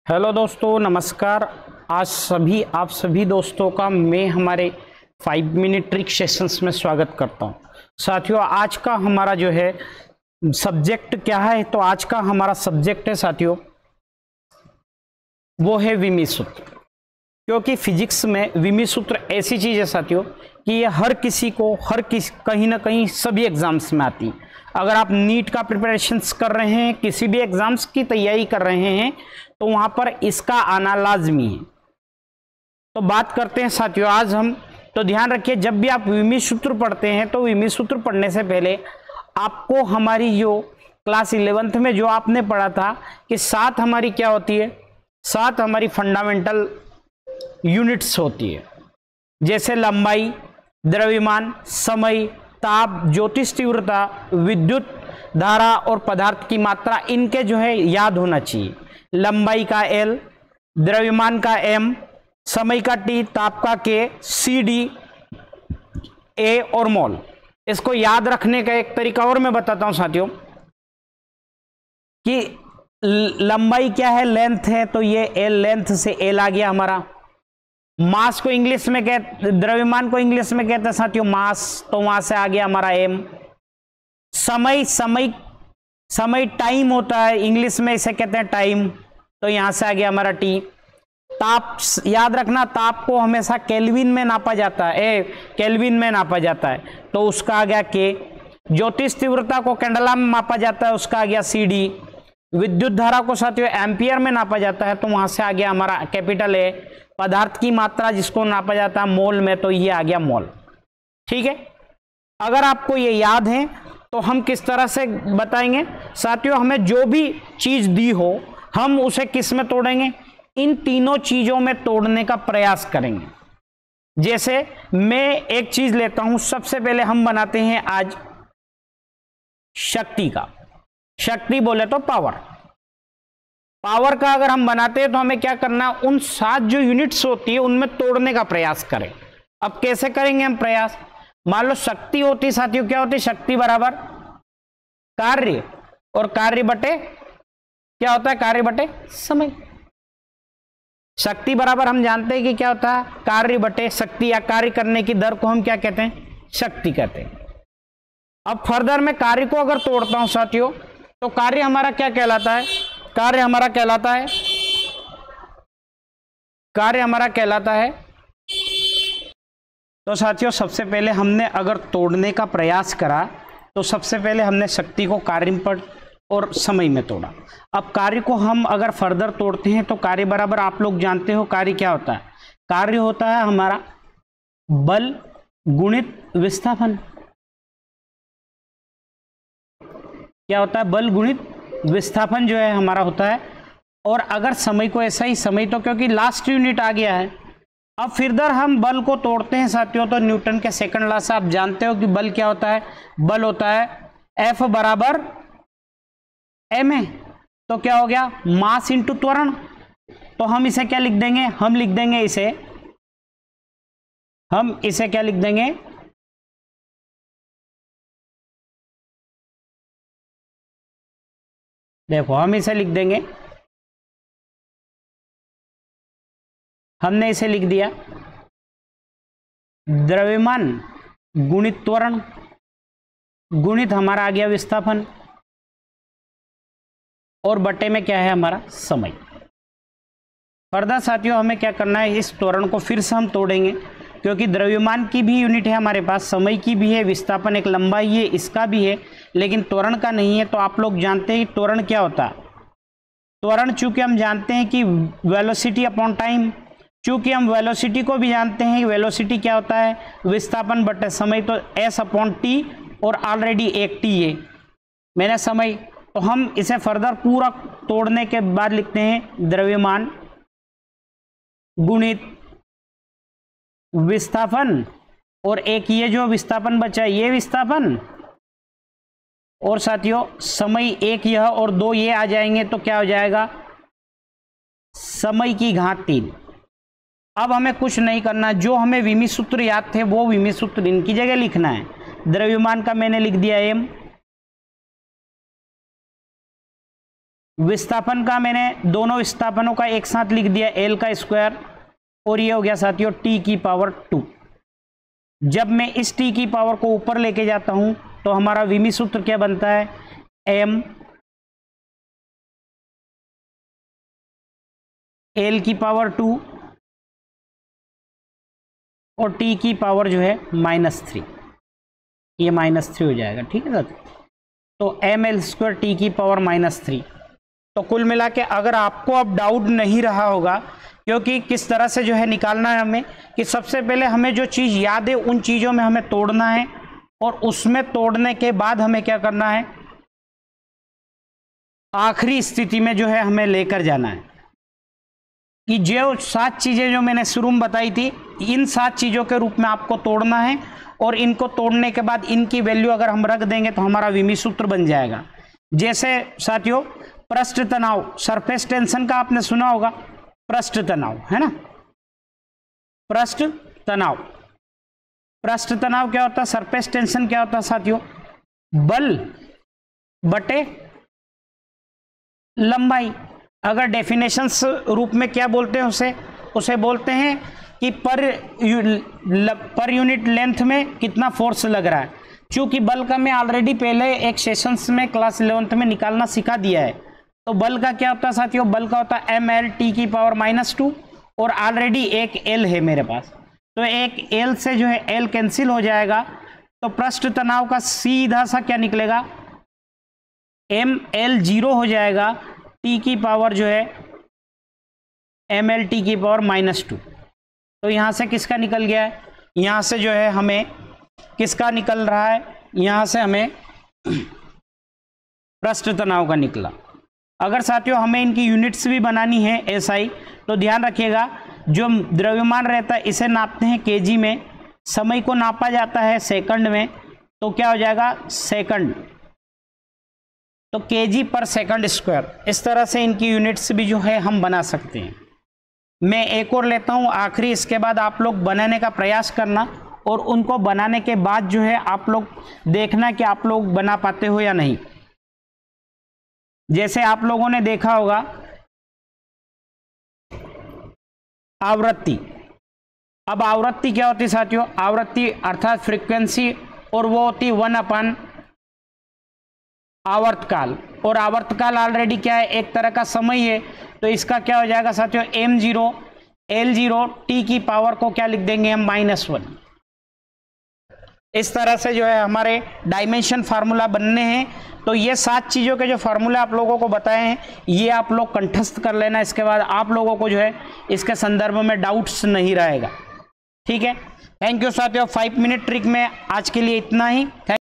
Hello दोस्तों, नमस्कार। आज आप सभी दोस्तों का मैं हमारे 5 मिनट ट्रिक सेशंस में स्वागत करता हूं। साथियों, आज का हमारा जो है सब्जेक्ट क्या है, तो आज का हमारा सब्जेक्ट है साथियों वो है विमी सूत्र। क्योंकि फिजिक्स में विमी सूत्र ऐसी चीज है साथियों कि ये हर किसी को कहीं ना कहीं सभी एग्जाम्स में आती है। अगर आप नीट का प्रिपरेशंस कर रहे हैं, किसी भी एग्जाम्स की तैयारी कर रहे हैं, तो वहां पर इसका आना लाजमी है। तो बात करते हैं साथियों आज हम। तो ध्यान रखिए, जब भी आप विमी सूत्र पढ़ते हैं तो विमी सूत्र पढ़ने से पहले आपको हमारी जो क्लास 11th में जो आपने पढ़ा था कि 7 हमारी क्या होती है, 7 हमारी फंडामेंटल यूनिट्स होती है, जैसे लंबाई, द्रव्यमान, समय, ताप, ज्योतिष तीव्रता, विद्युत धारा और पदार्थ की मात्रा, इनके जो है याद होना चाहिए। लंबाई का L, द्रव्यमान का M, समय का T, ताप का K, CD, A और मोल। इसको याद रखने का एक तरीका और मैं बताता हूं साथियों कि लंबाई क्या है, लेंथ है, तो ये L, लेंथ से L आ गया हमारा। मास को इंग्लिश में कहते, द्रव्यमान को इंग्लिश में कहते हैं साथियों मास, तो वहां से आ गया हमारा M। समय टाइम होता है, इंग्लिश में इसे कहते हैं टाइम, तो यहां से आ गया हमारा T। ताप याद रखना, ताप को हमेशा केल्विन में नापा जाता है, केल्विन में नापा जाता है, तो उसका आ गया K। ज्योतिष तीव्रता को कैंडला में मापा जाता है, उसका आ गया CD। विद्युत धारा को साथियों एम्पियर में नापा जाता है, तो वहां से आ गया हमारा कैपिटल A। पदार्थ की मात्रा जिसको नापा जाता है मोल में, तो ये आ गया मोल। ठीक है, अगर आपको ये याद है तो हम किस तरह से बताएंगे साथियों, हमें जो भी चीज दी हो हम उसे किस में तोड़ेंगे, इन तीनों चीजों में तोड़ने का प्रयास करेंगे। जैसे मैं एक चीज लेता हूं, सबसे पहले हम बनाते हैं आज शक्ति का। शक्ति बोले तो पावर का अगर हम बनाते हैं तो हमें क्या करना, उन 7 जो यूनिट्स होती है उनमें तोड़ने का प्रयास करें। अब कैसे करेंगे हम प्रयास, मान लो शक्ति होती साथियों, क्या होती, शक्ति बराबर कार्य, और कार्य बटे क्या होता है, कार्य बटे समय। शक्ति बराबर हम जानते हैं कि क्या होता है, कार्य बटे शक्ति, या कार्य करने की दर को हम क्या कहते हैं, शक्ति कहते हैं। अब फर्दर मैं कार्य को अगर तोड़ता हूं साथियों, तो कार्य हमारा क्या कहलाता है, कार्य हमारा कहलाता है तो साथियों सबसे पहले हमने अगर तोड़ने का प्रयास करा तो सबसे पहले हमने शक्ति को कार्य पर और समय में तोड़ा। अब कार्य को हम अगर फर्दर तोड़ते हैं तो कार्य बराबर, आप लोग जानते हो कार्य क्या होता है, कार्य होता है हमारा बल गुणित विस्थापन। क्या होता है, बल गुणित विस्थापन जो है हमारा होता है। और अगर समय को ऐसा ही, समय तो क्योंकि लास्ट यूनिट आ गया है। अब फिर हम बल को तोड़ते हैं साथियों, तो न्यूटन के सेकंड लॉ से आप जानते हो कि बल क्या होता है, बल होता है F बराबर ma। तो क्या हो गया, मास इंटू त्वरण। तो हम इसे क्या लिख देंगे, हम इसे क्या लिख देंगे, देखो हम इसे लिख देंगे, हमने इसे लिख दिया द्रव्यमान गुणित त्वरण गुणित हमारा आ गया विस्थापन, और बटे में क्या है हमारा समय। फर्दर साथियों हमें क्या करना है, इस त्वरण को फिर से हम तोड़ेंगे, क्योंकि द्रव्यमान की भी यूनिट है हमारे पास, समय की भी है, विस्थापन एक लंबाई है इसका भी है, लेकिन त्वरण का नहीं है। तो आप लोग जानते हैं त्वरण क्या होता है, त्वरण चूंकि हम जानते हैं कि वेलोसिटी अपॉन टाइम, चूंकि हम वेलोसिटी को भी जानते हैं, वेलोसिटी क्या होता है, विस्थापन बटे समय, तो S अपॉन T, और ऑलरेडी एक T है, मैंने समय। तो हम इसे फर्दर पूरा तोड़ने के बाद लिखते हैं द्रव्यमान गुणित विस्थापन, और एक ये जो विस्थापन बचा ये विस्थापन, और साथियों समय एक यह और 2 ये आ जाएंगे, तो क्या हो जाएगा, समय की घात 3। अब हमें कुछ नहीं करना, जो हमें विमी सूत्र याद थे वो विमी सूत्र इनकी जगह लिखना है। द्रव्यमान का मैंने लिख दिया M, विस्थापन का मैंने दोनों विस्थापनों का एक साथ लिख दिया एल का स्क्वायर, और ये हो गया साथियों टी की पावर 2। जब मैं इस टी की पावर को ऊपर लेके जाता हूं तो हमारा विमी सूत्र क्या बनता है, एम एल की पावर 2 और टी की पावर जो है -3, ये -3 हो जाएगा। ठीक है साथियों, तो एम एल स्क्वायर टी की पावर -3। तो कुल मिला के अगर आपको अब डाउट नहीं रहा होगा, क्योंकि किस तरह से जो है निकालना है हमें, कि सबसे पहले हमें जो चीज़ याद है उन चीज़ों में हमें तोड़ना है, और उसमें तोड़ने के बाद हमें क्या करना है, आखिरी स्थिति में जो है हमें लेकर जाना है कि जो 7 चीज़ें जो मैंने शुरू में बताई थी, इन 7 चीज़ों के रूप में आपको तोड़ना है, और इनको तोड़ने के बाद इनकी वैल्यू अगर हम रख देंगे तो हमारा विमी सूत्र बन जाएगा। जैसे साथियों पृष्ठ तनाव, सरफेस टेंशन का आपने सुना होगा, पृष्ठ तनाव है ना, पृष्ठ तनाव, पृष्ठ तनाव क्या होता है, सरफेस टेंशन क्या होता है साथियों, बल बटे लंबाई। अगर डेफिनेशंस रूप में क्या बोलते हैं उसे बोलते हैं कि पर यूनिट लेंथ में कितना फोर्स लग रहा है। चूंकि बल का मैं ऑलरेडी पहले एक सेशंस में क्लास 11th में निकालना सिखा दिया है, तो बल का क्या होता है साथियों, बल का होता है एम एल टी की पावर -2, और ऑलरेडी एक एल है मेरे पास, तो एक एल से जो है एल कैंसिल हो जाएगा, तो पृष्ठ तनाव का सीधा सा क्या निकलेगा, एम एल 0 हो जाएगा, टी की पावर जो है एम एल टी की पावर -2। तो यहाँ से किसका निकल गया है, यहाँ से जो है हमें किसका निकल रहा है, यहाँ से हमें पृष्ठ तनाव का निकला। अगर साथियों हमें इनकी यूनिट्स भी बनानी है एसआई, तो ध्यान रखिएगा जो द्रव्यमान रहता है इसे नापते हैं केजी में, समय को नापा जाता है सेकंड में, तो क्या हो जाएगा सेकंड, तो केजी पर सेकंड स्क्वायर। इस तरह से इनकी यूनिट्स भी जो है हम बना सकते हैं। मैं एक और लेता हूं आखिरी, इसके बाद आप लोग बनाने का प्रयास करना, और उनको बनाने के बाद जो है आप लोग देखना कि आप लोग बना पाते हो या नहीं। जैसे आप लोगों ने देखा होगा आवृत्ति। अब आवृत्ति क्या होती है साथियों, आवृत्ति अर्थात फ्रीक्वेंसी, और वो होती 1/, आवर्तकाल, और आवर्तकाल ऑलरेडी क्या है, एक तरह का समय है, तो इसका क्या हो जाएगा साथियों, m0 L0 t की पावर को क्या लिख देंगे हम, -1। इस तरह से जो है हमारे डायमेंशन फार्मूला बनने हैं। तो ये 7 चीज़ों के जो फार्मूला आप लोगों को बताए हैं, ये आप लोग कंठस्थ कर लेना, इसके बाद आप लोगों को जो है इसके संदर्भ में डाउट्स नहीं रहेगा। ठीक है, थैंक यू साथियों। 5 मिनट ट्रिक में आज के लिए इतना ही।